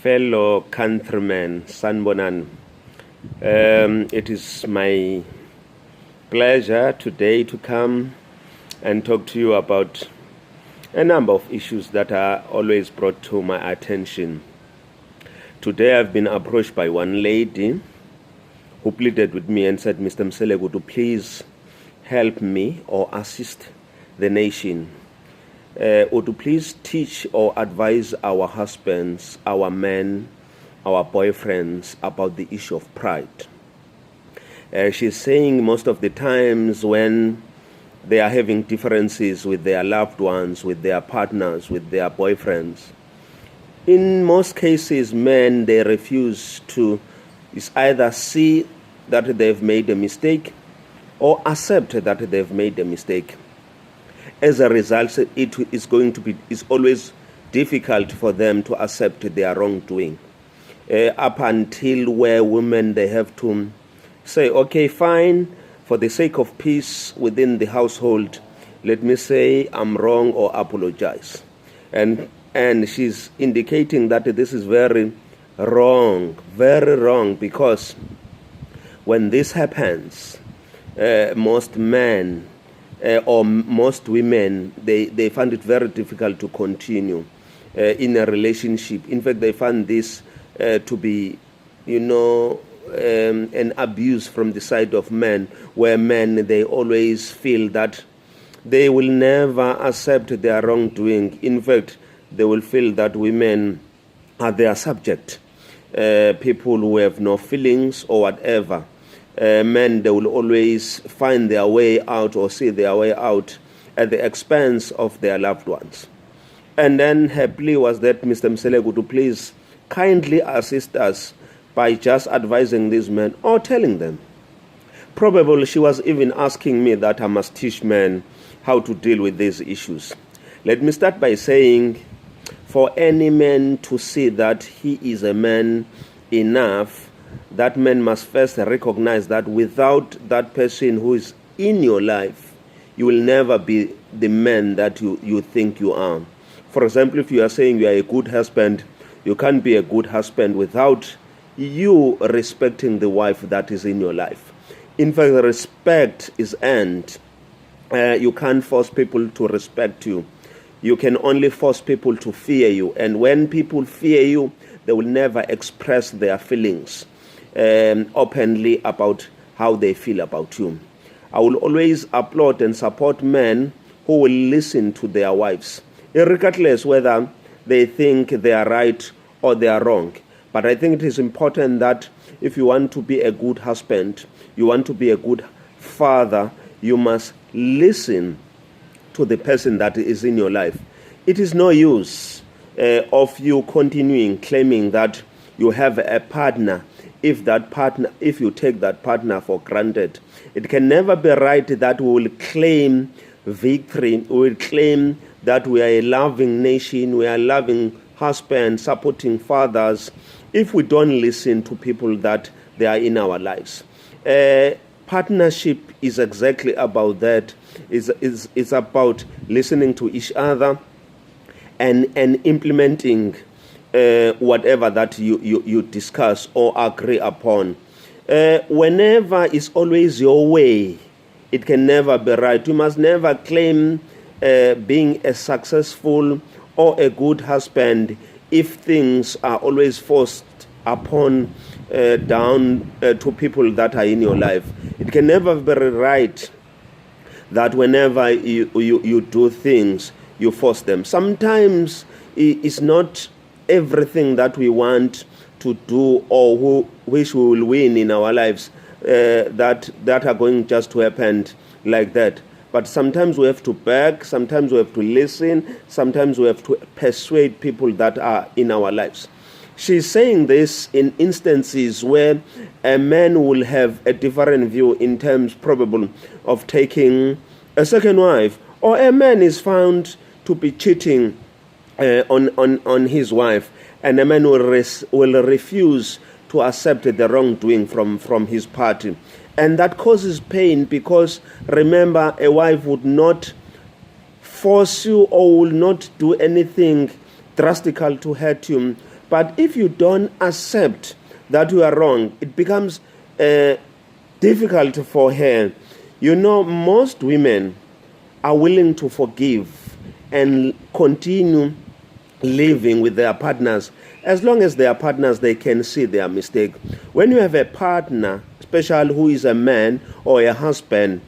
fellow countrymen, Sanbonan. It is my pleasure today to come and talk to you about a number of issues that are always brought to my attention. Today I've been approached by one lady who pleaded with me and said, Mr. Mseleku, to please help me or assist the nation, or to please teach or advise our husbands, our men, our boyfriends about the issue of pride. She's saying most of the times when they are having differences with their loved ones, with their partners, with their boyfriends, in most cases, men, they refuse to either see that they've made a mistake or accept that they've made a mistake. As a result, it's always difficult for them to accept their wrongdoing. Up until where women, they have to say, okay, fine, for the sake of peace within the household, let me say I'm wrong or apologize. And she's indicating that this is very wrong, because when this happens, most men or most women, they find it very difficult to continue in a relationship. In fact, they find this to be, an abuse from the side of men, where men, they always feel that they will never accept their wrongdoing. In fact, they will feel that women are their subject, people who have no feelings or whatever. Men, they will always find their way out or see their way out at the expense of their loved ones. And then her plea was that Mr. Mseleku to please kindly assist us by just advising these men or telling them. Probably she was even asking me that I must teach men how to deal with these issues. Let me start by saying, for any man to see that he is a man enough, that man must first recognize that without that person who is in your life, you will never be the man that you think you are. For example, if you are saying you are a good husband, you can't be a good husband without you respecting the wife that is in your life. In fact, respect is earned. You can't force people to respect you. You can only force people to fear you. And when people fear you, they will never express their feelings openly about how they feel about you. I will always applaud and support men who will listen to their wives, regardless whether they think they are right or they are wrong. But I think it is important that if you want to be a good husband, you want to be a good father, you must listen to the person that is in your life. It is no use of you continuing claiming that you have a partner if you take that partner for granted. It can never be right that we will claim victory, we will claim that we are a loving nation, we are loving husbands, supporting fathers, if we don't listen to people that they are in our lives. Partnership is exactly about that. It's about listening to each other and implementing whatever that you discuss or agree upon. Whenever it's always your way, it can never be right. You must never claim being a successful or a good husband if things are always forced upon down to people that are in your life. It can never be right that whenever you do things, you force them. Sometimes it's not everything that we want to do or which we will win in our lives that are going just to happen like that. But sometimes we have to beg, sometimes we have to listen, sometimes we have to persuade people that are in our lives. She's saying this in instances where a man will have a different view in terms probably of taking a second wife, or a man is found to be cheating on his wife, and a man will refuse to accept the wrongdoing from his party. And that causes pain because, remember, a wife would not force you or will not do anything drastical to hurt you, But if you don't accept that you are wrong, it becomes difficult for her. You know, most women are willing to forgive and continue living with their partners as long as their partners they can see their mistake. When you have a partner, especially who is a man or a husband,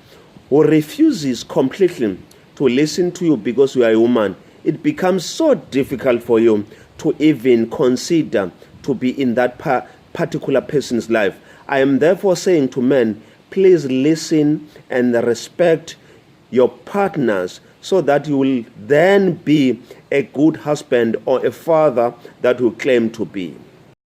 who refuses completely to listen to you because you are a woman, it becomes so difficult for you to even consider to be in that particular person's life. I am therefore saying to men, please listen and respect your partners so that you will then be a good husband or a father that you claim to be.